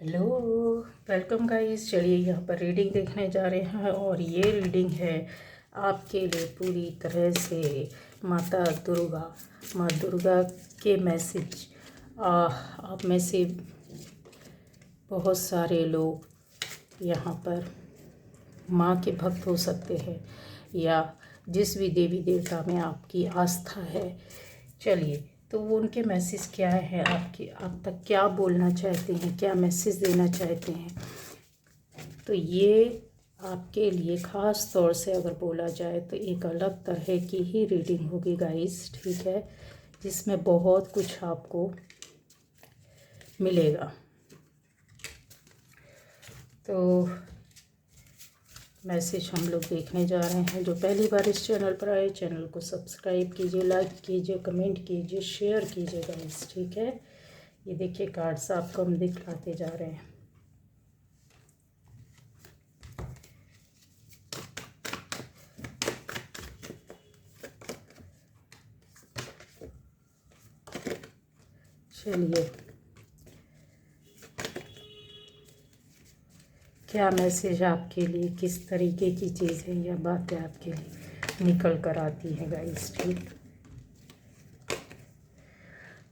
Hello, welcome guys. चलिए यहाँ पर रीडिंग देखने जा रहे हैं और ये रीडिंग है आपके लिए पूरी तरह से माँ दुर्गा के मैसेज। आप में से बहुत सारे लोग यहाँ पर माँ के भक्त हो सकते हैं या जिस भी देवी देवता में आपकी आस्था है। चलिए, तो वो उनके मैसेज क्या है, आप तक क्या बोलना चाहते हैं, क्या मैसेज देना चाहते हैं। तो ये आपके लिए ख़ास तौर से अगर बोला जाए तो एक अलग तरह की ही रीडिंग होगी गाइस, ठीक है, जिसमें बहुत कुछ आपको मिलेगा। तो मैसेज हम लोग देखने जा रहे हैं। जो पहली बार इस चैनल पर आए, चैनल को सब्सक्राइब कीजिए, लाइक कीजिए, कमेंट कीजिए, शेयर कीजिए गाइस, ठीक है। ये देखिए कार्ड्स आपको हम दिखलाते जा रहे हैं। चलिए, क्या मैसेज आपके लिए, किस तरीके की चीज़ है या बातें आपके लिए निकल कर आती हैं गाइस, ठीक।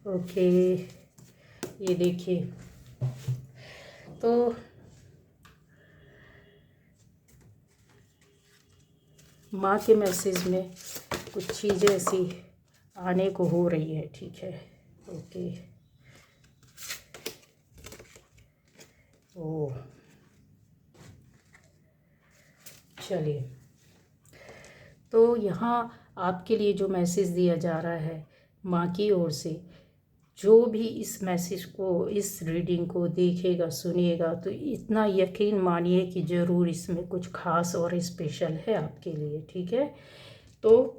ओके, ये देखिए, तो माँ के मैसेज में कुछ चीज़ें ऐसी आने को हो रही है, ठीक है। ओके, ओ चलिए, तो यहाँ आपके लिए जो मैसेज दिया जा रहा है माँ की ओर से, जो भी इस मैसेज को, इस रीडिंग को देखेगा, सुनिएगा, तो इतना यकीन मानिए कि ज़रूर इसमें कुछ खास और स्पेशल है आपके लिए, ठीक है। तो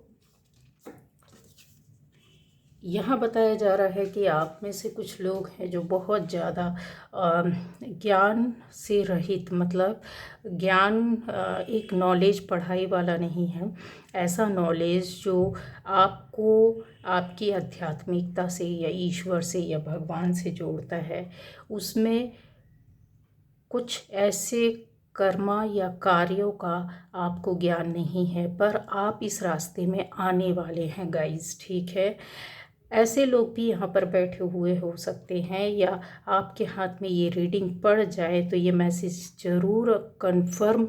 यहाँ बताया जा रहा है कि आप में से कुछ लोग हैं जो बहुत ज़्यादा ज्ञान से रहित, मतलब ज्ञान, एक नॉलेज पढ़ाई वाला नहीं है। ऐसा नॉलेज जो आपको आपकी आध्यात्मिकता से या ईश्वर से या भगवान से जोड़ता है, उसमें कुछ ऐसे कर्मा या कार्यों का आपको ज्ञान नहीं है, पर आप इस रास्ते में आने वाले हैं गाइस, ठीक है। ऐसे लोग भी यहाँ पर बैठे हुए हो सकते हैं, या आपके हाथ में ये रीडिंग पड़ जाए तो ये मैसेज ज़रूर कंफर्म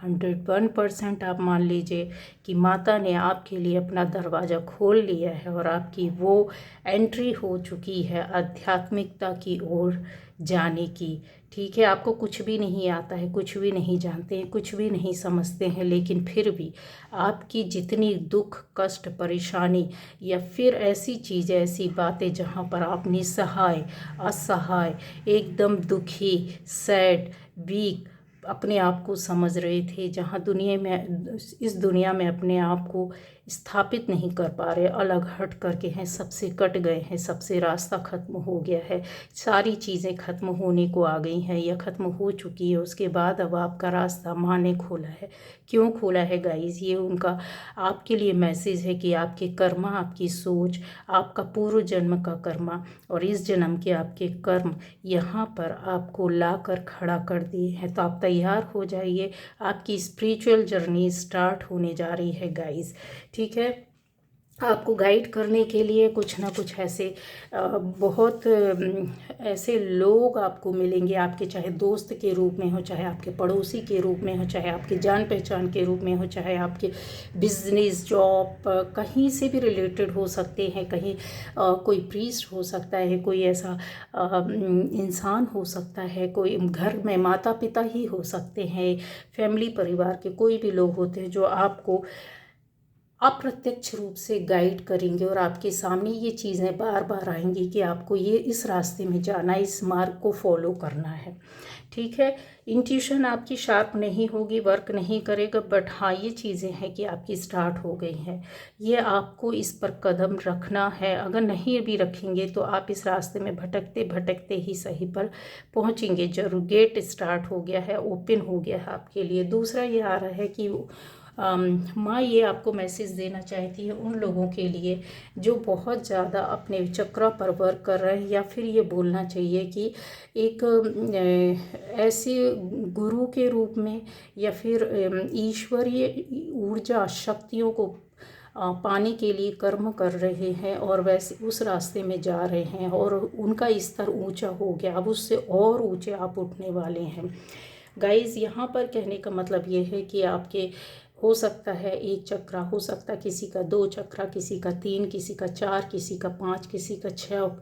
101% आप मान लीजिए कि माता ने आपके लिए अपना दरवाज़ा खोल लिया है और आपकी वो एंट्री हो चुकी है आध्यात्मिकता की ओर जाने की, ठीक है। आपको कुछ भी नहीं आता है, कुछ भी नहीं जानते हैं, कुछ भी नहीं समझते हैं, लेकिन फिर भी आपकी जितनी दुख, कष्ट, परेशानी या फिर ऐसी चीज़ें, ऐसी बातें जहाँ पर आप निसहाय, असहाय, एकदम दुखी, सैड, वीक अपने आप को समझ रहे थे, जहाँ दुनिया में, इस दुनिया में अपने आप को स्थापित नहीं कर पा रहे, अलग हट करके हैं, सबसे कट गए हैं, सबसे रास्ता ख़त्म हो गया है, सारी चीज़ें ख़त्म होने को आ गई हैं या ख़त्म हो चुकी है। उसके बाद अब आपका रास्ता माँ ने खोला है। क्यों खोला है गाइस? ये उनका आपके लिए मैसेज है कि आपके कर्मा, आपकी सोच, आपका पूर्व जन्म का कर्मा और इस जन्म के आपके कर्म यहाँ पर आपको ला कर खड़ा कर दिए हैं। तो आप तैयार हो जाइए, आपकी स्पिरिचुअल जर्नी स्टार्ट होने जा रही है गाइस, ठीक है। आपको गाइड करने के लिए कुछ ना कुछ ऐसे बहुत ऐसे लोग आपको मिलेंगे, आपके चाहे दोस्त के रूप में हो, चाहे आपके पड़ोसी के रूप में हो, चाहे आपके जान पहचान के रूप में हो, चाहे आपके बिजनेस, जॉब, कहीं से भी रिलेटेड हो सकते हैं। कहीं कोई प्रीस्ट हो सकता है, कोई ऐसा इंसान हो सकता है, कोई घर में माता पिता ही हो सकते हैं, फैमिली, परिवार के कोई भी लोग होते हैं जो आपको अप्रत्यक्ष रूप से गाइड करेंगे और आपके सामने ये चीज़ें बार बार आएंगी कि आपको ये इस रास्ते में जाना है, इस मार्ग को फॉलो करना है, ठीक है। इंट्यूशन आपकी शार्प नहीं होगी, वर्क नहीं करेगा, बट हाँ ये चीज़ें हैं कि आपकी स्टार्ट हो गई हैं। ये आपको इस पर कदम रखना है। अगर नहीं भी रखेंगे तो आप इस रास्ते में भटकते भटकते ही सही पर पहुँचेंगे जरूर। गेट स्टार्ट हो गया है, ओपन हो गया है आपके लिए। दूसरा ये आ रहा है कि माँ ये आपको मैसेज देना चाहती है उन लोगों के लिए जो बहुत ज़्यादा अपने चक्र पर वर्क कर रहे हैं, या फिर ये बोलना चाहिए कि एक ऐसे गुरु के रूप में या फिर ईश्वरीय ऊर्जा शक्तियों को पाने के लिए कर्म कर रहे हैं, और वैसे उस रास्ते में जा रहे हैं और उनका स्तर ऊंचा हो गया, अब उससे और ऊंचे आप उठने वाले हैं। गाइस, यहाँ पर कहने का मतलब ये है कि आपके हो सकता है एक चक्रा, हो सकता है किसी का 2 चक्रा, किसी का 3, किसी का 4, किसी का 5, किसी का 6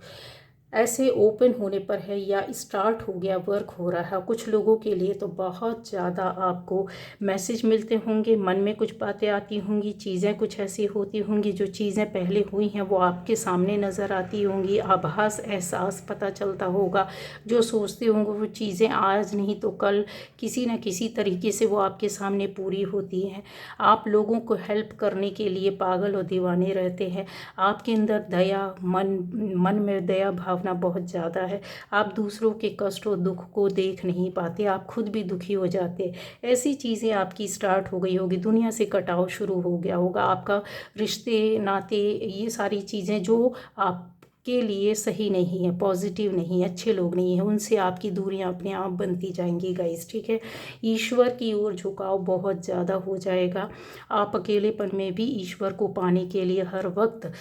ऐसे ओपन होने पर है या स्टार्ट हो गया, वर्क हो रहा है। कुछ लोगों के लिए तो बहुत ज़्यादा आपको मैसेज मिलते होंगे, मन में कुछ बातें आती होंगी, चीज़ें कुछ ऐसी होती होंगी, जो चीज़ें पहले हुई हैं वो आपके सामने नज़र आती होंगी, आभास एहसास पता चलता होगा। जो सोचते होंगे वो चीज़ें आज नहीं तो कल किसी न किसी तरीके से वो आपके सामने पूरी होती हैं। आप लोगों को हेल्प करने के लिए पागल और दीवाने रहते हैं। आपके अंदर दया, मन में दया भावना बहुत ज़्यादा है। आप दूसरों के कष्ट और दुख को देख नहीं पाते, आप खुद भी दुखी हो जाते। ऐसी चीज़ें आपकी स्टार्ट हो गई होगी, दुनिया से कटाव शुरू हो गया होगा आपका, रिश्ते नाते ये सारी चीज़ें जो आपके लिए सही नहीं है, पॉजिटिव नहीं है, अच्छे लोग नहीं हैं, उनसे आपकी दूरियां अपने आप बनती जाएंगी गाइस, ठीक है। ईश्वर की ओर झुकाव बहुत ज़्यादा हो जाएगा। आप अकेलेपन में भी ईश्वर को पाने के लिए हर वक्त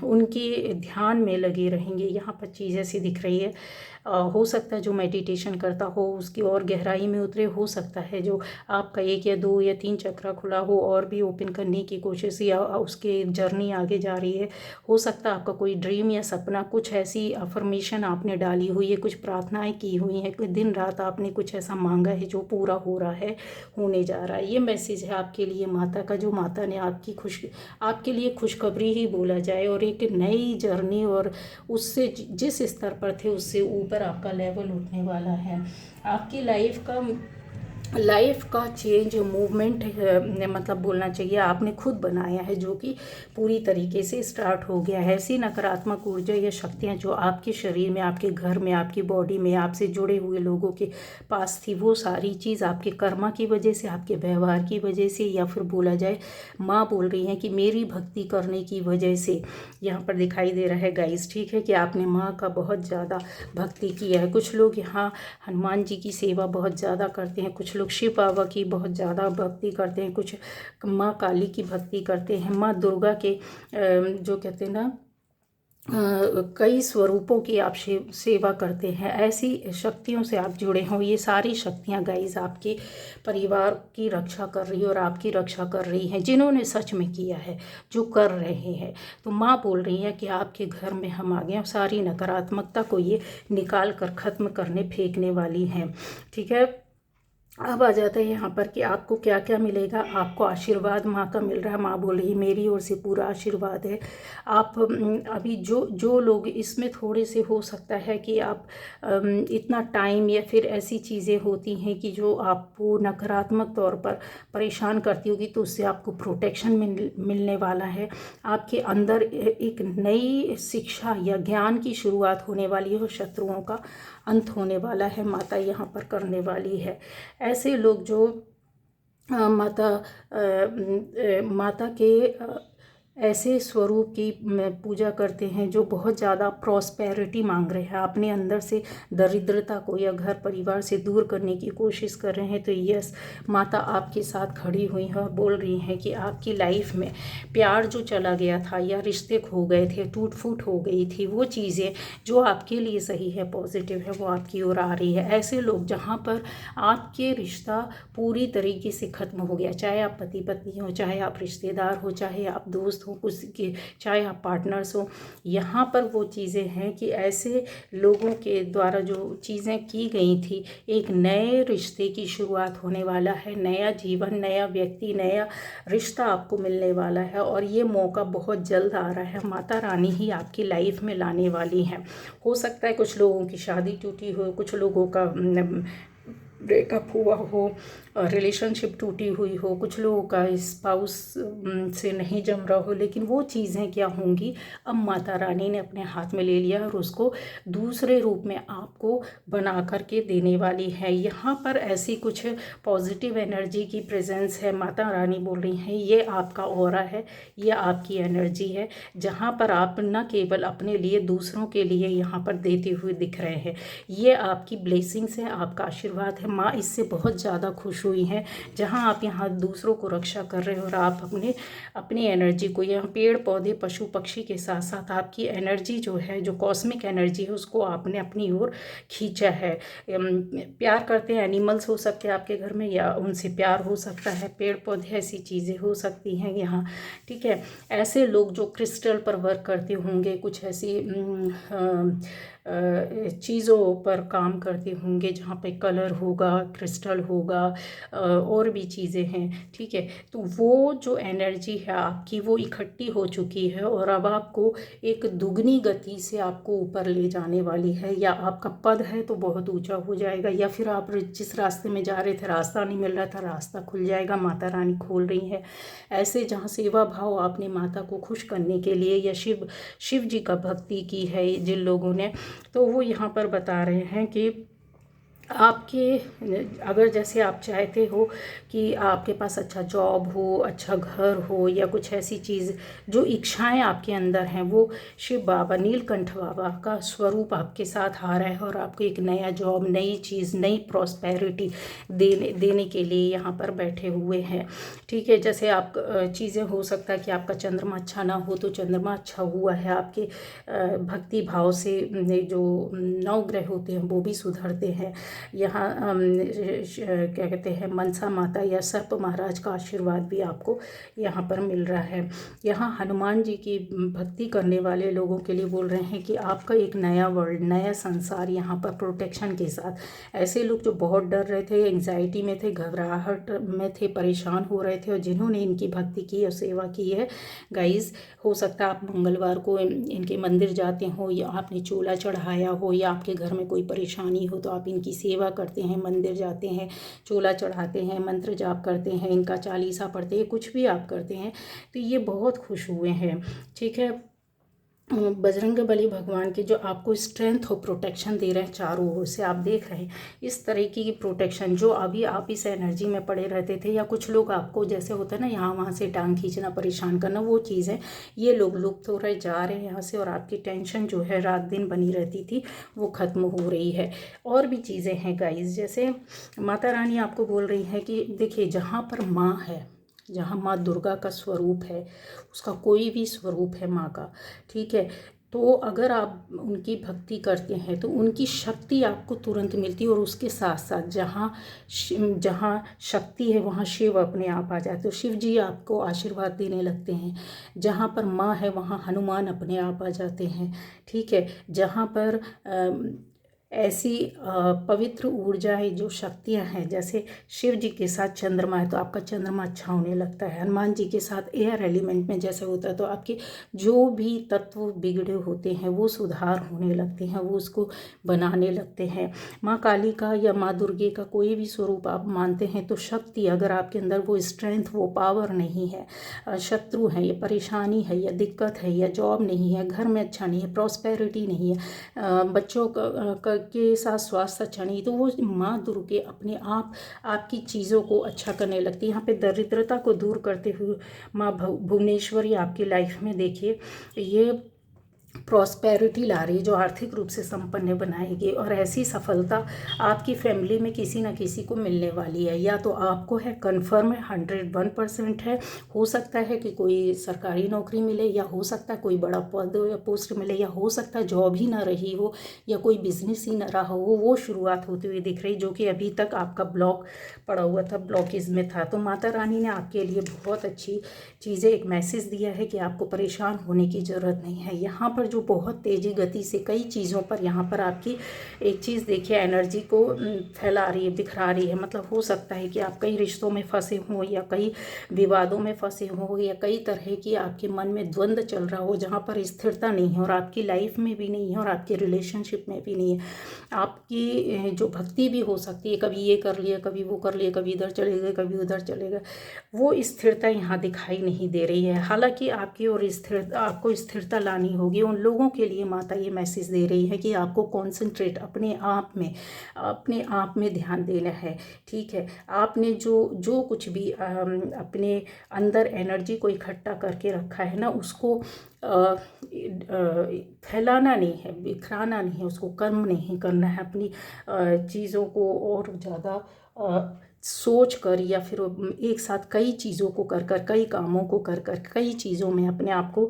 उनके ध्यान में लगे रहेंगे। यहाँ पर चीज़ ऐसी दिख रही है, हो सकता है जो मेडिटेशन करता हो उसकी और गहराई में उतरे, हो सकता है जो आपका 1 या 2 या 3 चक्रा खुला हो और भी ओपन करने की कोशिश या उसके जर्नी आगे जा रही है। हो सकता है आपका कोई ड्रीम या सपना, कुछ ऐसी अफर्मेशन आपने डाली हुई है, कुछ प्रार्थनाएं की हुई हैं, दिन रात आपने कुछ ऐसा मांगा है जो पूरा हो रहा है, होने जा रहा है। ये मैसेज है आपके लिए माता का, जो माता ने आपके लिए खुशखबरी ही बोला जाए, और एक नई जर्नी और उससे जिस स्तर पर थे उससे ऊपर आपका लेवल उठने वाला है। आपकी लाइफ का चेंज मूवमेंट मतलब बोलना चाहिए आपने खुद बनाया है, जो कि पूरी तरीके से स्टार्ट हो गया है। ऐसी नकारात्मक ऊर्जा या शक्तियाँ जो आपके शरीर में, आपके घर में, आपकी बॉडी में, आपसे जुड़े हुए लोगों के पास थी, वो सारी चीज़ आपके कर्मा की वजह से, आपके व्यवहार की वजह से, या फिर बोला जाए माँ बोल रही हैं कि मेरी भक्ति करने की वजह से यहाँ पर दिखाई दे रहा है गाइस, ठीक है, कि आपने माँ का बहुत ज़्यादा भक्ति किया है। कुछ लोग यहाँ हनुमान जी की सेवा बहुत ज़्यादा करते हैं, कुछ लोग शिव बाबा की बहुत ज़्यादा भक्ति करते हैं, कुछ माँ काली की भक्ति करते हैं, माँ दुर्गा के जो कहते हैं ना कई स्वरूपों की आप सेवा करते हैं। ऐसी शक्तियों से आप जुड़े हों। ये सारी शक्तियाँ गाइस आपके परिवार की रक्षा कर रही है और आपकी रक्षा कर रही हैं, जिन्होंने सच में किया है, जो कर रहे हैं। तो माँ बोल रही है कि आपके घर में हम आ गए और सारी नकारात्मकता को ये निकाल कर ख़त्म करने फेंकने वाली हैं, ठीक है। अब आ जाता है यहाँ पर कि आपको क्या क्या मिलेगा। आपको आशीर्वाद माँ का मिल रहा है। माँ बोल रही है मेरी ओर से पूरा आशीर्वाद है। आप अभी जो लोग इसमें थोड़े से हो सकता है कि आप इतना टाइम या फिर ऐसी चीज़ें होती हैं कि जो आपको नकारात्मक तौर पर परेशान करती होगी, तो उससे आपको प्रोटेक्शन मिलने वाला है। आपके अंदर एक नई शिक्षा या ज्ञान की शुरुआत होने वाली है और शत्रुओं का अंत होने वाला है, माता यहाँ पर करने वाली है। ऐसे लोग जो माता के ऐसे स्वरूप की पूजा करते हैं जो बहुत ज़्यादा प्रॉस्पेरिटी मांग रहे हैं, अपने अंदर से दरिद्रता को या घर परिवार से दूर करने की कोशिश कर रहे हैं, तो यस, माता आपके साथ खड़ी हुई है और बोल रही हैं कि आपकी लाइफ में प्यार जो चला गया था या रिश्ते खो गए थे, टूट फूट हो गई थी, वो चीज़ें जो आपके लिए सही है, पॉजिटिव है, वो आपकी ओर आ रही है। ऐसे लोग जहाँ पर आपके रिश्ता पूरी तरीके से ख़त्म हो गया, चाहे आप पति पत्नी हो, चाहे आप रिश्तेदार हो, चाहे आप दोस्त हो, कुछ के चाहे आप पार्टनर्स हो, यहाँ पर वो चीज़ें हैं कि ऐसे लोगों के द्वारा जो चीज़ें की गई थी, एक नए रिश्ते की शुरुआत होने वाला है। नया जीवन, नया व्यक्ति, नया रिश्ता आपको मिलने वाला है और ये मौका बहुत जल्द आ रहा है। माता रानी ही आपकी लाइफ में लाने वाली हैं। हो सकता है कुछ लोगों की शादी टूटी हो, कुछ लोगों का ब्रेकअप हुआ हो, रिलेशनशिप टूटी हुई हो, कुछ लोगों का स्पाउस से नहीं जम रहा हो, लेकिन वो चीज़ें क्या होंगी, अब माता रानी ने अपने हाथ में ले लिया और उसको दूसरे रूप में आपको बना करके देने वाली है। यहाँ पर ऐसी कुछ पॉजिटिव एनर्जी की प्रेजेंस है। माता रानी बोल रही हैं ये आपका ऑरा है, ये आपकी एनर्जी है, जहाँ पर आप न केवल अपने लिए दूसरों के लिए यहाँ पर देते हुए दिख रहे हैं। ये आपकी ब्लेसिंग्स है, आपका आशीर्वाद है। माँ इससे बहुत ज़्यादा खुश हुई हैं, जहाँ आप यहाँ दूसरों को रक्षा कर रहे हो और आप अपनी एनर्जी को, यहाँ पेड़ पौधे पशु पक्षी के साथ साथ आपकी एनर्जी जो है, जो कॉस्मिक एनर्जी है, उसको आपने अपनी ओर खींचा है। प्यार करते हैं, एनिमल्स हो सकते हैं आपके घर में, या उनसे प्यार हो सकता है, पेड़ पौधे, ऐसी चीज़ें हो सकती हैं यहाँ, ठीक है। ऐसे लोग जो क्रिस्टल पर वर्क करते होंगे, कुछ ऐसी चीज़ों पर काम करते होंगे जहाँ पे कलर होगा, क्रिस्टल होगा, और भी चीज़ें हैं, ठीक है। तो वो जो एनर्जी है आपकी, वो इकट्ठी हो चुकी है और अब आपको एक दुगनी गति से आपको ऊपर ले जाने वाली है। या आपका पद है तो बहुत ऊंचा हो जाएगा, या फिर आप जिस रास्ते में जा रहे थे, रास्ता नहीं मिल रहा था, रास्ता खुल जाएगा, माता रानी खोल रही है। ऐसे जहाँ सेवा भाव आपने माता को खुश करने के लिए, या शिव जी का भक्ति की है जिन लोगों ने, तो वो यहाँ पर बता रहे हैं कि आपके, अगर जैसे आप चाहते हो कि आपके पास अच्छा जॉब हो, अच्छा घर हो, या कुछ ऐसी चीज़ जो इच्छाएं आपके अंदर हैं, वो शिव बाबा, नीलकंठ बाबा का स्वरूप आपके साथ आ रहा है और आपको एक नया जॉब, नई चीज़, नई प्रॉस्पेरिटी देने के लिए यहाँ पर बैठे हुए हैं, ठीक है। जैसे आप चीज़ें, हो सकता है कि आपका चंद्रमा अच्छा ना हो, तो चंद्रमा अच्छा हुआ है, आपके भक्ति भाव से जो 9 ग्रह होते हैं वो भी सुधरते हैं। यहाँ क्या कहते हैं, मनसा माता या सर्प महाराज का आशीर्वाद भी आपको यहाँ पर मिल रहा है। यहाँ हनुमान जी की भक्ति करने वाले लोगों के लिए बोल रहे हैं कि आपका एक नया वर्ल्ड, नया संसार यहाँ पर प्रोटेक्शन के साथ। ऐसे लोग जो बहुत डर रहे थे, एंग्जाइटी में थे, घबराहट में थे, परेशान हो रहे थे, और जिन्होंने इनकी भक्ति की और सेवा की है गाइज, हो सकता है आप मंगलवार को इनके मंदिर जाते हो, या आपने चूल्हा चढ़ाया हो, या आपके घर में कोई परेशानी हो, तो आप इनकी सेवा करते हैं, मंदिर जाते हैं, चूल्हा चढ़ाते हैं, मंत्र जाप करते हैं, इनका चालीसा पढ़ते हैं, कुछ भी आप करते हैं, तो ये बहुत खुश हुए हैं, ठीक है। बजरंग बली भगवान के जो आपको स्ट्रेंथ और प्रोटेक्शन दे रहे हैं चारों ओर से, आप देख रहे हैं इस तरीके की प्रोटेक्शन। जो अभी आप इस एनर्जी में पड़े रहते थे, या कुछ लोग आपको जैसे होता है ना, यहाँ वहाँ से टांग खींचना, परेशान करना, वो चीज़ें, ये लोग लुप्त हो रहे, जा रहे हैं यहाँ से, और आपकी टेंशन जो है रात दिन बनी रहती थी, वो ख़त्म हो रही है। और भी चीज़ें हैं गाइज, जैसे माता रानी आपको बोल रही है कि देखिए, जहाँ पर माँ है, जहाँ माँ दुर्गा का स्वरूप है, उसका कोई भी स्वरूप है माँ का, ठीक है, तो अगर आप उनकी भक्ति करते हैं तो उनकी शक्ति आपको तुरंत मिलती है। और उसके साथ साथ जहाँ शक्ति है वहाँ शिव अपने आप आ जाते हैं, तो शिव जी आपको आशीर्वाद देने लगते हैं। जहाँ पर माँ है वहाँ हनुमान अपने आप आ जाते हैं, ठीक है। जहाँ पर ऐसी पवित्र ऊर्जाएं, जो शक्तियां हैं, जैसे शिव जी के साथ चंद्रमा है तो आपका चंद्रमा अच्छा होने लगता है। हनुमान जी के साथ एयर एलिमेंट में जैसे होता है तो आपके जो भी तत्व बिगड़े होते हैं वो सुधार होने लगते हैं, वो उसको बनाने लगते हैं। माँ काली का या माँ दुर्गे का कोई भी स्वरूप आप मानते हैं तो शक्ति, अगर आपके अंदर वो स्ट्रेंथ, वो पावर नहीं है, शत्रु है, या परेशानी है, या दिक्कत है, या जॉब नहीं है, घर में अच्छा नहीं है, प्रॉस्पेरिटी नहीं है, बच्चों के साथ स्वास्थ्य अच्छा नहीं, तो वो माँ दुर्गे अपने आप आपकी चीज़ों को अच्छा करने लगती है। यहाँ पे दरिद्रता को दूर करते हुए माँ भुवनेश्वरी आपकी लाइफ में देखिए, ये प्रॉस्पेरिटी ला रही है, जो आर्थिक रूप से संपन्न बनाएगी। और ऐसी सफलता आपकी फैमिली में किसी न किसी को मिलने वाली है, या तो आपको है, कन्फर्म है, 101% है। हो सकता है कि कोई सरकारी नौकरी मिले, या हो सकता है कोई बड़ा पद या पोस्ट मिले, या हो सकता है जॉब ही ना रही हो, या कोई बिजनेस ही ना रहा हो, वो शुरुआत होती हुई दिख रही, जो कि अभी तक आपका ब्लॉक पड़ा हुआ था, ब्लॉकेज में था। तो माता रानी ने आपके लिए बहुत अच्छी चीज़ें, एक मैसेज दिया है कि आपको परेशान होने की ज़रूरत नहीं है। यहाँ पर पर जो बहुत तेज़ी गति से कई चीज़ों पर यहाँ पर आपकी एक चीज़ देखिए एनर्जी को फैला रही है, बिखरा रही है। मतलब हो सकता है कि आप कई रिश्तों में फंसे हों या कई विवादों में फंसे हों या कई तरह की आपके मन में द्वंद्व चल रहा हो जहाँ पर स्थिरता नहीं है और आपकी लाइफ में भी नहीं है और आपके रिलेशनशिप में भी नहीं है। आपकी जो भक्ति भी हो सकती है, कभी ये कर लिया, कभी वो कर लिया, कभी इधर चले गए, कभी उधर चले गए, वो स्थिरता यहाँ दिखाई नहीं दे रही है। हालांकि आपकी और आपको स्थिरता लानी होगी। उन लोगों के लिए माता ये मैसेज दे रही है कि आपको कॉन्सेंट्रेट अपने आप में ध्यान देना है। ठीक है, आपने जो कुछ भी अपने अंदर एनर्जी को इकट्ठा करके रखा है ना, उसको फैलाना नहीं है, बिखराना नहीं है, उसको कम नहीं करना है। अपनी चीज़ों को और ज़्यादा सोच कर या फिर एक साथ कई चीज़ों को कर कर, कई कामों को कर कर, कई चीज़ों में अपने आप को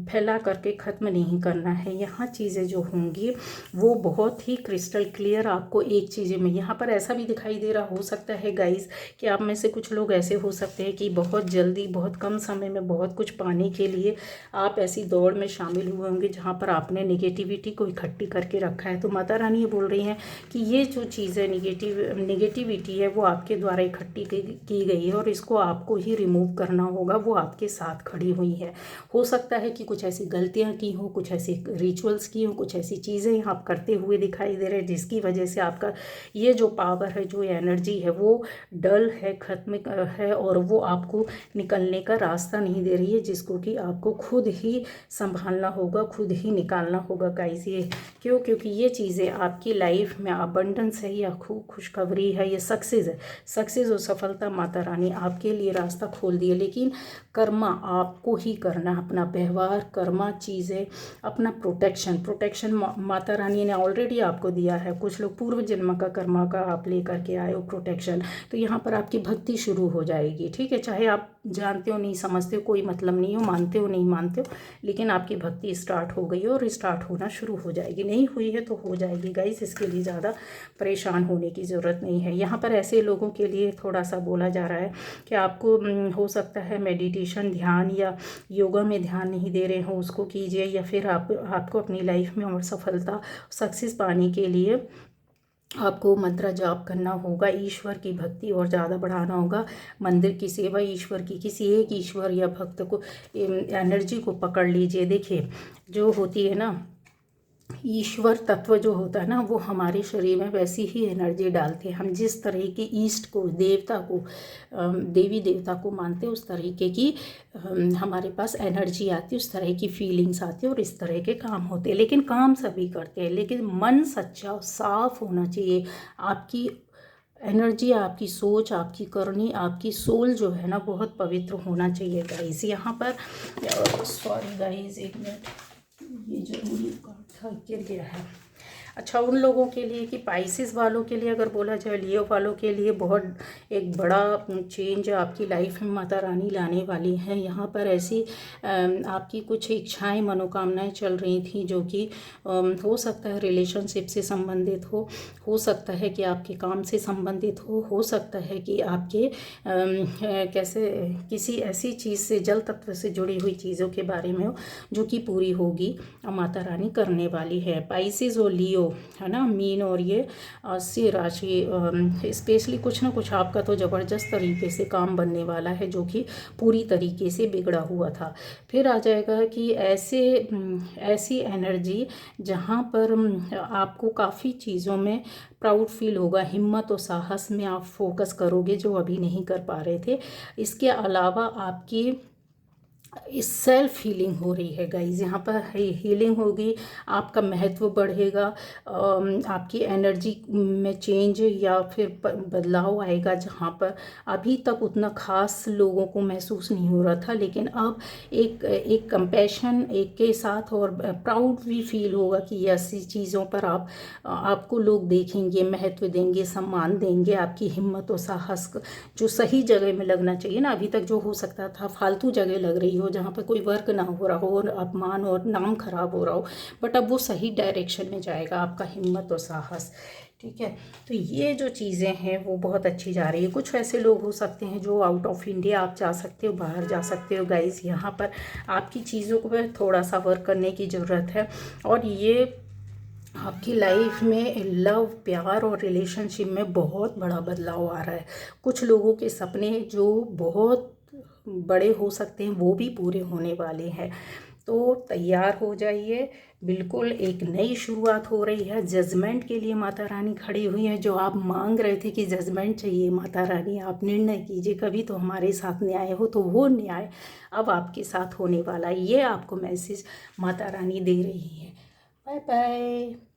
फैला करके ख़त्म नहीं करना है। यहाँ चीज़ें जो होंगी वो बहुत ही क्रिस्टल क्लियर आपको एक चीज़ें में यहाँ पर ऐसा भी दिखाई दे रहा हो सकता है गाइस कि आप में से कुछ लोग ऐसे हो सकते हैं कि बहुत जल्दी, बहुत कम समय में बहुत कुछ पाने के लिए आप ऐसी दौड़ में शामिल हुए होंगे जहाँ पर आपने निगेटिविटी को इकट्ठी करके रखा है। तो माता रानी ये बोल रही हैं कि ये जो चीज़ें निगेटिविटी है वो आपके द्वारा इकट्ठी की गई है और इसको आपको ही रिमूव करना होगा। वो आपके साथ खड़ी हुई है। हो सकता है कि कुछ ऐसी गलतियां की हो, कुछ ऐसे रिचुअल्स की हो, कुछ ऐसी चीज़ें आप करते हुए दिखाई दे रहे हैं जिसकी वजह से आपका ये जो पावर है, जो एनर्जी है वो डल है, ख़त्म है और वो आपको निकलने का रास्ता नहीं दे रही है, जिसको कि आपको खुद ही संभालना होगा, खुद ही निकालना होगा गाइस। ये क्योंकि ये चीज़ें आपकी लाइफ में अबंडेंस है या खुशखबरी है, ये सक्सेस है। सक्सेस और सफलता माता रानी आपके लिए रास्ता खोल दिए, लेकिन कर्मा आपको ही करना, अपना व्यवहार, कर्मा चीज़ें, अपना प्रोटेक्शन माता रानी ने ऑलरेडी आपको दिया है। कुछ लोग पूर्व जन्म का कर्मा का आप लेकर के आए हो प्रोटेक्शन, तो यहाँ पर आपकी भक्ति शुरू हो जाएगी। ठीक है, चाहे आप जानते हो नहीं समझते हो, कोई मतलब नहीं हो, मानते हो नहीं मानते हो, लेकिन आपकी भक्ति स्टार्ट हो गई और स्टार्ट होना शुरू हो जाएगी। नहीं हुई है तो हो जाएगी गाइस, इसके लिए ज़्यादा परेशान होने की ज़रूरत नहीं है। यहाँ पर ऐसे लोगों के लिए थोड़ा सा बोला जा रहा है कि आपको हो सकता है मेडिटेशन, ध्यान या योगा में ध्यान नहीं दे रहे हो, उसको कीजिए। या फिर आपको अपनी लाइफ में और सफलता, सक्सेस पाने के लिए आपको मंत्र जाप करना होगा, ईश्वर की भक्ति और ज़्यादा बढ़ाना होगा, मंदिर की सेवा, ईश्वर की किसी एक ईश्वर या भक्त को एनर्जी को पकड़ लीजिए। देखिए जो होती है ना, ईश्वर तत्व जो होता है ना, वो हमारे शरीर में वैसी ही एनर्जी डालते हैं। हम जिस तरह के ईष्ट को, देवता को, देवी देवता को मानते हैं, उस तरीके की हमारे पास एनर्जी आती है, उस तरह की फीलिंग्स आती है और इस तरह के काम होते हैं। लेकिन काम सभी करते हैं, लेकिन मन सच्चा और साफ होना चाहिए। आपकी एनर्जी, आपकी सोच, आपकी करनी, आपकी सोल जो है ना, बहुत पवित्र होना चाहिए गाइस। यहाँ पर सॉरी गाइस, एक मिनट, ये जरूरी कार्ड था, गिर गया है। अच्छा, उन लोगों के लिए कि पाइसिस वालों के लिए अगर बोला जाए, लियो वालों के लिए बहुत एक बड़ा चेंज आपकी लाइफ में माता रानी लाने वाली हैं। यहाँ पर ऐसी आपकी कुछ इच्छाएं, मनोकामनाएं चल रही थी जो कि हो सकता है रिलेशनशिप से संबंधित हो सकता है कि आपके काम से संबंधित हो सकता है कि आपके कैसे किसी ऐसी चीज़ से, जल तत्व से जुड़ी हुई चीज़ों के बारे में हो जो कि पूरी होगी, माता रानी करने वाली है। पाइसिस और लियो है ना, मीन और ये सिंह राशि, स्पेशली कुछ ना कुछ आपका तो ज़बरदस्त तरीके से काम बनने वाला है जो कि पूरी तरीके से बिगड़ा हुआ था। फिर आ जाएगा कि ऐसी एनर्जी जहाँ पर आपको काफ़ी चीज़ों में प्राउड फील होगा, हिम्मत और साहस में आप फोकस करोगे जो अभी नहीं कर पा रहे थे। इसके अलावा आपकी इस सेल्फ हीलिंग हो रही है गाइज, यहाँ पर हीलिंग होगी, आपका महत्व बढ़ेगा, आपकी एनर्जी में चेंज या फिर बदलाव आएगा। जहाँ पर अभी तक उतना खास लोगों को महसूस नहीं हो रहा था, लेकिन अब एक कंपैशन एक के साथ और प्राउड भी फील होगा कि ऐसी चीज़ों पर आपको लोग देखेंगे, महत्व देंगे, सम्मान देंगे। आपकी हिम्मत और साहस जो सही जगह में लगना चाहिए ना, अभी तक जो हो सकता था फालतू जगह लग रही हो, जहाँ पर कोई वर्क ना हो रहा हो और अपमान और नाम खराब हो रहा हो, बट अब वो सही डायरेक्शन में जाएगा आपका हिम्मत और साहस। ठीक है। तो ये जो चीज़ें हैं वो बहुत अच्छी जा रही है। कुछ ऐसे लोग हो सकते हैं जो आउट ऑफ इंडिया आप जा सकते हो, बाहर जा सकते हो गाइस। यहाँ पर आपकी चीज़ों को पर थोड़ा सा वर्क करने की ज़रूरत है, और ये आपकी लाइफ में लव, प्यार और रिलेशनशिप में बहुत बड़ा बदलाव आ रहा है। कुछ लोगों के सपने जो बहुत बड़े हो सकते हैं वो भी पूरे होने वाले हैं। तो तैयार हो जाइए, बिल्कुल एक नई शुरुआत हो रही है। जजमेंट के लिए माता रानी खड़ी हुई है। जो आप मांग रहे थे कि जजमेंट चाहिए, माता रानी आप निर्णय कीजिए, कभी तो हमारे साथ न्याय हो, तो वो न्याय अब आपके साथ होने वाला है। ये आपको मैसेज माता रानी दे रही है। Bye bye.